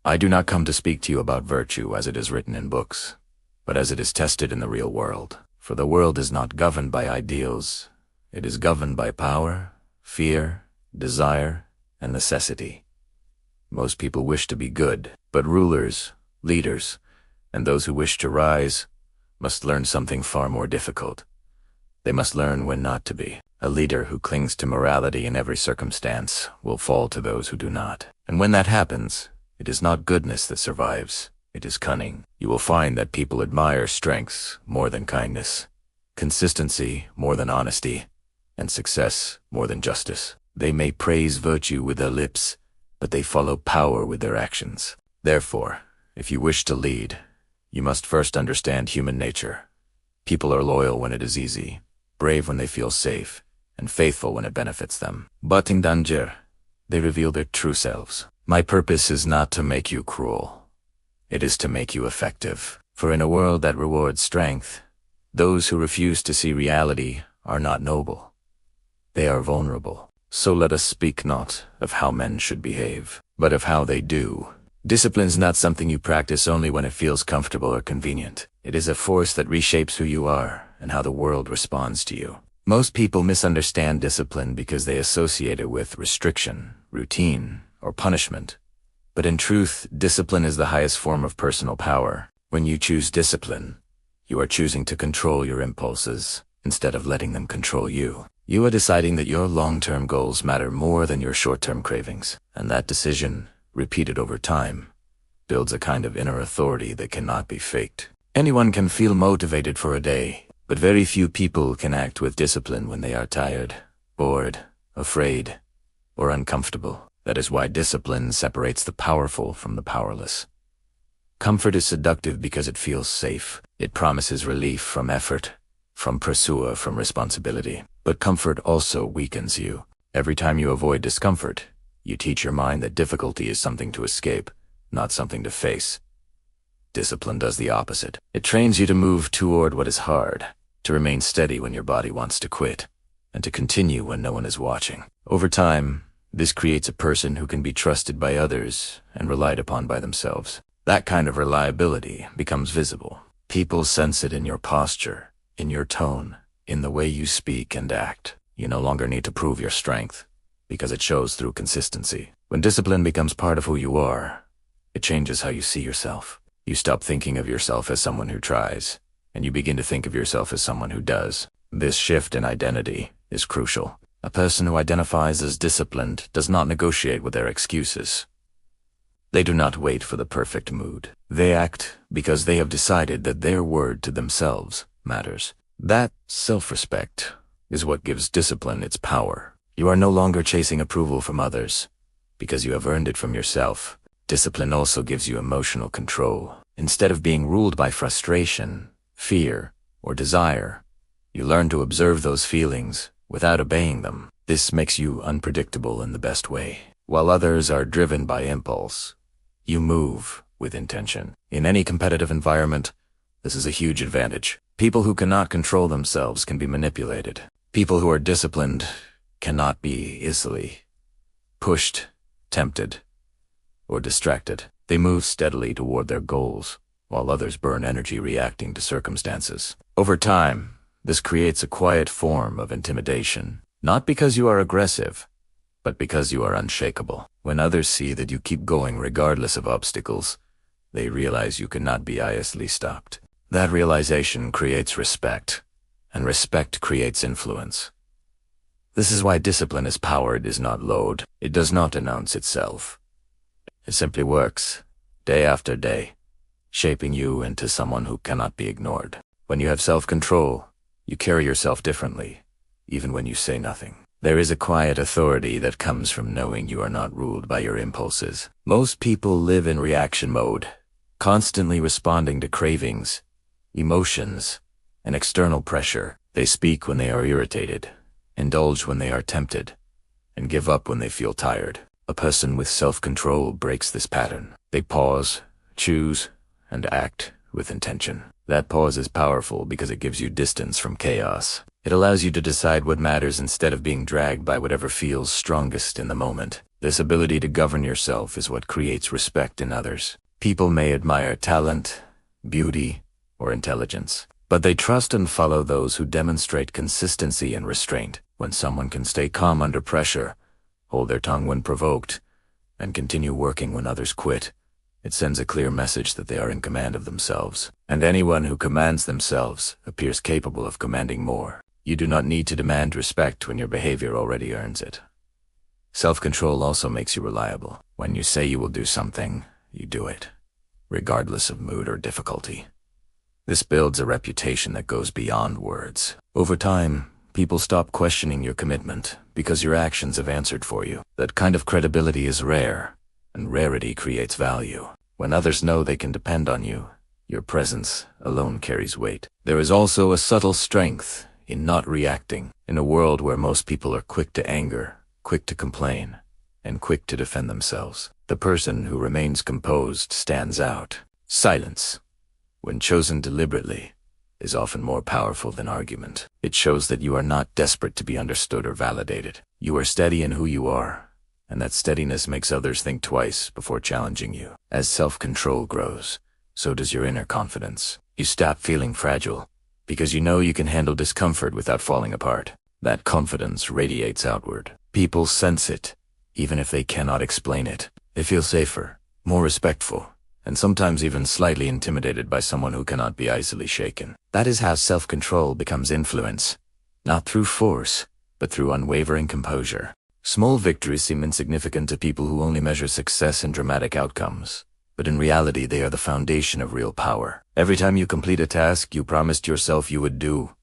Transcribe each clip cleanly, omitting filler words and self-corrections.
I do not come to speak to you about virtue as it is written in books, but as it is tested in the real world. For the world is not governed by ideals. It is governed by power, fear, desire, and necessity. Most people wish to be good, but rulers, leaders, and those who wish to rise must learn something far more difficult. They must learn when not to be. A leader who clings to morality in every circumstance will fall to those who do not. And when that happens, it is not goodness that survives, it is cunning. You will find that people admire strength more than kindness, consistency more than honesty, and success more than justice. They may praise virtue with their lips, but they follow power with their actions. Therefore, if you wish to lead, you must first understand human nature. People are loyal when it is easy, brave when they feel safe, and faithful when it benefits them. But in danger, they reveal their true selves. My purpose is not to make you cruel. It is to make you effective. For in a world that rewards strength, those who refuse to see reality are not noble. They are vulnerable. So let us speak not of how men should behave, but of how they do. Discipline is not something you practice only when it feels comfortable or convenient. It is a force that reshapes who you are and how the world responds to you. Most people misunderstand discipline because they associate it with restriction, routine, or punishment. But in truth, discipline is the highest form of personal power. When you choose discipline, you are choosing to control your impulses instead of letting them control you. You are deciding that your long-term goals matter more than your short-term cravings, and that decision, repeated over time, builds a kind of inner authority that cannot be faked. Anyone can feel motivated for a day, but very few people can act with discipline when they are tired, bored, afraid, or uncomfortable. That is why discipline separates the powerful from the powerless. Comfort is seductive because it feels safe. It promises relief from effort, from pursuit, from responsibility. But comfort also weakens you. Every time you avoid discomfort, you teach your mind that difficulty is something to escape, not something to face. Discipline does the opposite. It trains you to move toward what is hard, to remain steady when your body wants to quit, and to continue when no one is watching. Over time, this creates a person who can be trusted by others and relied upon by themselves. That kind of reliability becomes visible. People sense it in your posture, in your tone, in the way you speak and act. You no longer need to prove your strength, because it shows through consistency. When discipline becomes part of who you are, it changes how you see yourself. You stop thinking of yourself as someone who tries, and you begin to think of yourself as someone who does. This shift in identity is crucial. A person who identifies as disciplined does not negotiate with their excuses. They do not wait for the perfect mood. They act because they have decided that their word to themselves matters. That self-respect is what gives discipline its power. You are no longer chasing approval from others, because you have earned it from yourself. Discipline also gives you emotional control. Instead of being ruled by frustration, fear, or desire, you learn to observe those feelings without obeying them. This makes you unpredictable in the best way. While others are driven by impulse, you move with intention. In any competitive environment, this is a huge advantage. People who cannot control themselves can be manipulated. People who are disciplined cannot be easily pushed, tempted, or distracted. They move steadily toward their goals, while others burn energy reacting to circumstances. Over time, this creates a quiet form of intimidation, not because you are aggressive, but because you are unshakable. When others see that you keep going regardless of obstacles, they realize you cannot be easily stopped. That realization creates respect, and respect creates influence. This is why discipline is power. It is not load. It does not announce itself. It simply works, day after day, shaping you into someone who cannot be ignored. When you have self-control, you carry yourself differently, even when you say nothing. There is a quiet authority that comes from knowing you are not ruled by your impulses. Most people live in reaction mode, constantly responding to cravings, emotions, and external pressure. They speak when they are irritated, indulge when they are tempted, and give up when they feel tired. A person with self-control breaks this pattern. They pause, choose, and act with intention. That pause is powerful because it gives you distance from chaos. It allows you to decide what matters instead of being dragged by whatever feels strongest in the moment. This ability to govern yourself is what creates respect in others. People may admire talent, beauty, or intelligence, but they trust and follow those who demonstrate consistency and restraint. When someone can stay calm under pressure, hold their tongue when provoked, and continue working when others quit, it sends a clear message that they are in command of themselves. And anyone who commands themselves appears capable of commanding more. You do not need to demand respect when your behavior already earns it. Self-control also makes you reliable. When you say you will do something, you do it, regardless of mood or difficulty. This builds a reputation that goes beyond words. Over time, people stop questioning your commitment because your actions have answered for you. That kind of credibility is rare, and rarity creates value. When others know they can depend on you, your presence alone carries weight. There is also a subtle strength in not reacting. In a world where most people are quick to anger, quick to complain, and quick to defend themselves, the person who remains composed stands out. Silence, when chosen deliberately, is often more powerful than argument. It shows that you are not desperate to be understood or validated. You are steady in who you are, and that steadiness makes others think twice before challenging you. As self-control grows, so does your inner confidence. You stop feeling fragile, because you know you can handle discomfort without falling apart. That confidence radiates outward. People sense it, even if they cannot explain it. They feel safer, more respectful, and sometimes even slightly intimidated by someone who cannot be easily shaken. That is how self-control becomes influence, not through force, but through unwavering composure. Small victories seem insignificant to people who only measure success in dramatic outcomes, but in reality they are the foundation of real power. Every time you complete a task you promised yourself you would do,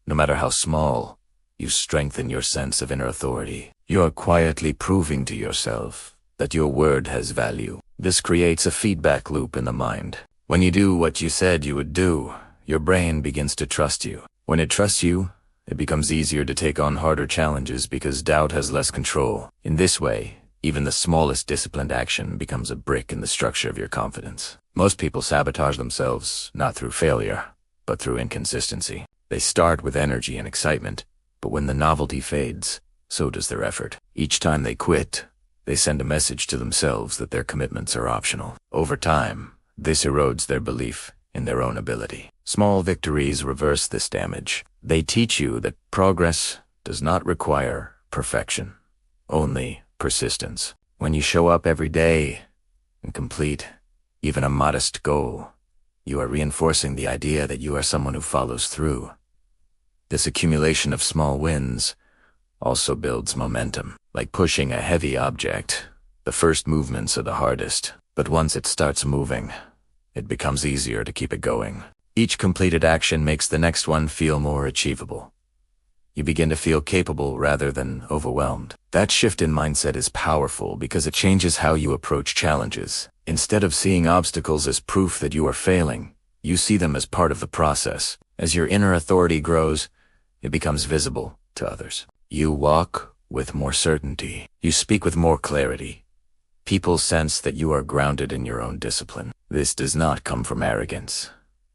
no matter how small, you strengthen your sense of inner authority. You are quietly proving to yourself that your word has value. This creates a feedback loop in the mind. When you do what you said you would do, your brain begins to trust you. When it trusts you, it becomes easier to take on harder challenges because doubt has less control. In this way, even the smallest disciplined action becomes a brick in the structure of your confidence. Most people sabotage themselves not through failure, but through inconsistency. They start with energy and excitement, but when the novelty fades, so does their effort. Each time they quit, they send a message to themselves that their commitments are optional. Over time, this erodes their belief in their own ability. Small victories reverse this damage. They teach you that progress does not require perfection, only persistence. When you show up every day and complete even a modest goal, you are reinforcing the idea that you are someone who follows through. This accumulation of small wins also builds momentum. Like pushing a heavy object, the first movements are the hardest, but once it starts moving, it becomes easier to keep it going. Each completed action makes the next one feel more achievable. You begin to feel capable rather than overwhelmed. That shift in mindset is powerful because it changes how you approach challenges. Instead of seeing obstacles as proof that you are failing, you see them as part of the process. As your inner authority grows, it becomes visible to others. You walk with more certainty. You speak with more clarity. People sense that you are grounded in your own discipline. This does not come from arrogance,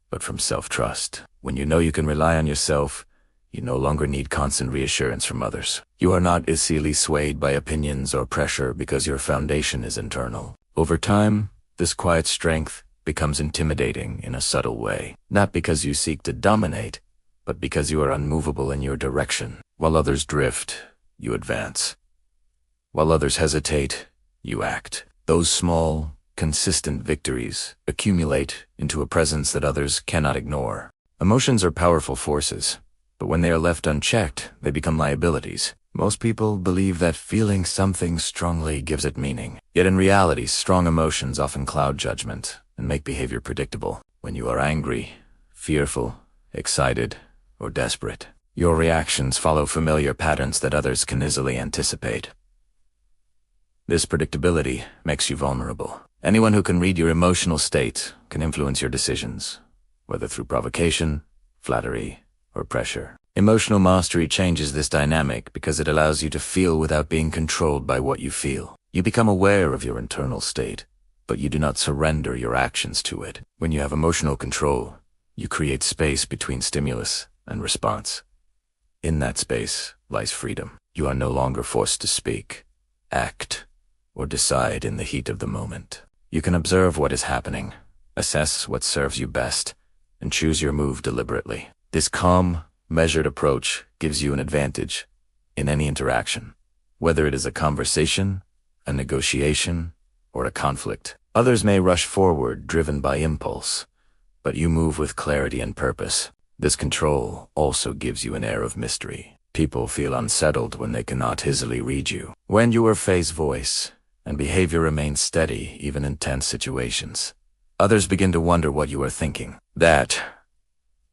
but from self-trust. When you know you can rely on yourself, you no longer need constant reassurance from others. You are not easily swayed by opinions or pressure because your foundation is internal. Over time, this quiet strength becomes intimidating in a subtle way, not because you seek to dominate, but because you are unmovable in your direction. While others drift, you advance. While others hesitate, you act. Those small, consistent victories accumulate into a presence that others cannot ignore. Emotions are powerful forces, but when they are left unchecked, they become liabilities. Most people believe that feeling something strongly gives it meaning. Yet in reality, strong emotions often cloud judgment and make behavior predictable. When you are angry, fearful, excited, or desperate, your reactions follow familiar patterns that others can easily anticipate. This predictability makes you vulnerable. Anyone who can read your emotional state can influence your decisions, whether through provocation, flattery, or pressure. Emotional mastery changes this dynamic because it allows you to feel without being controlled by what you feel. You become aware of your internal state, but you do not surrender your actions to it. When you have emotional control, you create space between stimulus and response. In that space lies freedom. You are no longer forced to speak, act, or decide in the heat of the moment. You can observe what is happening, assess what serves you best, and choose your move deliberately. This calm, measured approach gives you an advantage in any interaction, whether it is a conversation, a negotiation, or a conflict. Others may rush forward driven by impulse, but you move with clarity and purpose. This control also gives you an air of mystery. People feel unsettled when they cannot easily read you. When your face, voice, and behavior remain steady even in tense situations, others begin to wonder what you are thinking. That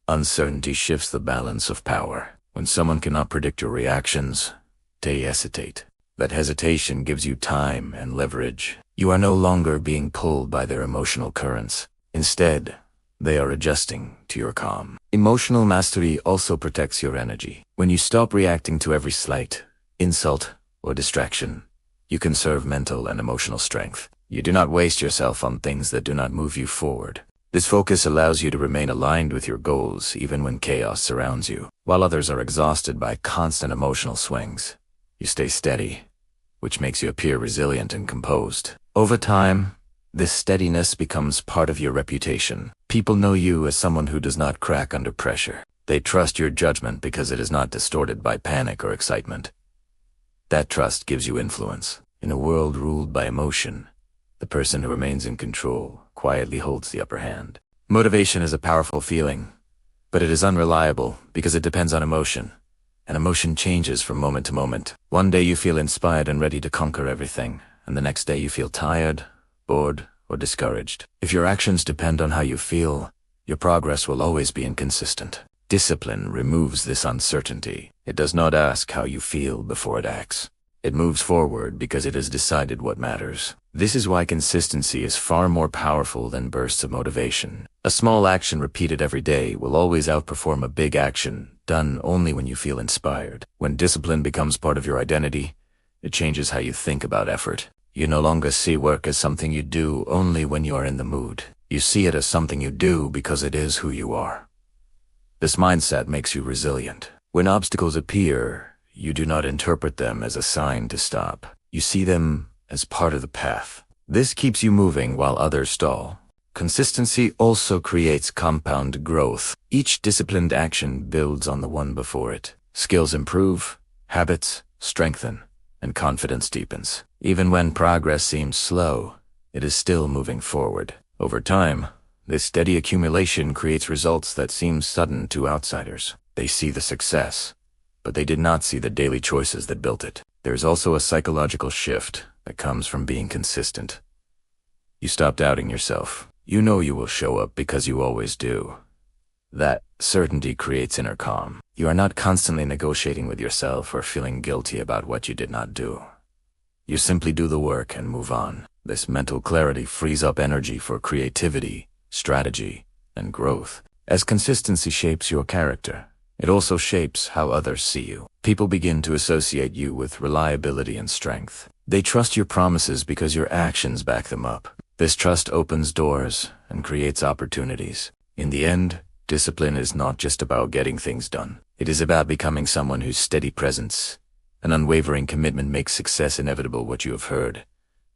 uncertainty shifts the balance of power. When someone cannot predict your reactions, they hesitate. That hesitation gives you time and leverage. You are no longer being pulled by their emotional currents. Instead, they are adjusting to your calm. Emotional mastery also protects your energy. When you stop reacting to every slight, insult, or distraction, you conserve mental and emotional strength. You do not waste yourself on things that do not move you forward. This focus allows you to remain aligned with your goals even when chaos surrounds you. While others are exhausted by constant emotional swings, you stay steady, which makes you appear resilient and composed. Over time, this steadiness becomes part of your reputation. People know you as someone who does not crack under pressure. They trust your judgment because it is not distorted by panic or excitement. That trust gives you influence. In a world ruled by emotion, the person who remains in control quietly holds the upper hand. Motivation is a powerful feeling, but it is unreliable because it depends on emotion, and emotion changes from moment to moment. One day you feel inspired and ready to conquer everything, and the next day you feel tired, bored, or discouraged. If your actions depend on how you feel, your progress will always be inconsistent. Discipline removes this uncertainty. It does not ask how you feel before it acts. It moves forward because it has decided what matters. This is why consistency is far more powerful than bursts of motivation. A small action repeated every day will always outperform a big action done only when you feel inspired. When discipline becomes part of your identity, it changes how you think about effort. You no longer see work as something you do only when you are in the mood. You see it as something you do because it is who you are. This mindset makes you resilient. When obstacles appear, you do not interpret them as a sign to stop. You see them as part of the path. This keeps you moving while others stall. Consistency also creates compound growth. Each disciplined action builds on the one before it. Skills improve, habits strengthen, and confidence deepens. Even when progress seems slow, it is still moving forward. Over time, this steady accumulation creates results that seem sudden to outsiders. They see the success, but they did not see the daily choices that built it. There is also a psychological shift that comes from being consistent. You stop doubting yourself. You know you will show up because you always do. That certainty creates inner calm. You are not constantly negotiating with yourself or feeling guilty about what you did not do. You simply do the work and move on. This mental clarity frees up energy for creativity, strategy, and growth. As consistency shapes your character, it also shapes how others see you. People begin to associate you with reliability and strength. They trust your promises because your actions back them up. This trust opens doors and creates opportunities. In the end, discipline is not just about getting things done. It is about becoming someone whose steady presence and unwavering commitment makes success inevitable. What you have heard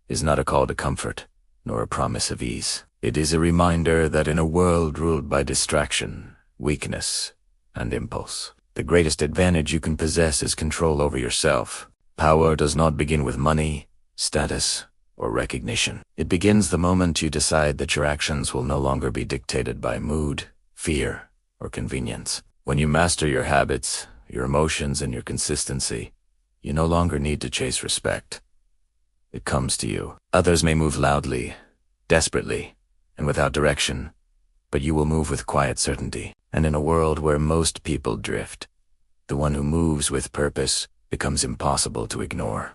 is not a call to comfort, nor a promise of ease. It is a reminder that in a world ruled by distraction, weakness, and impulse, the greatest advantage you can possess is control over yourself. Power does not begin with money, status, or recognition. It begins the moment you decide that your actions will no longer be dictated by mood, fear, or convenience. When you master your habits, your emotions, and your consistency, you no longer need to chase respect. It comes to you. Others may move loudly, desperately, and without direction, but you will move with quiet certainty. And in a world where most people drift, the one who moves with purpose becomes impossible to ignore.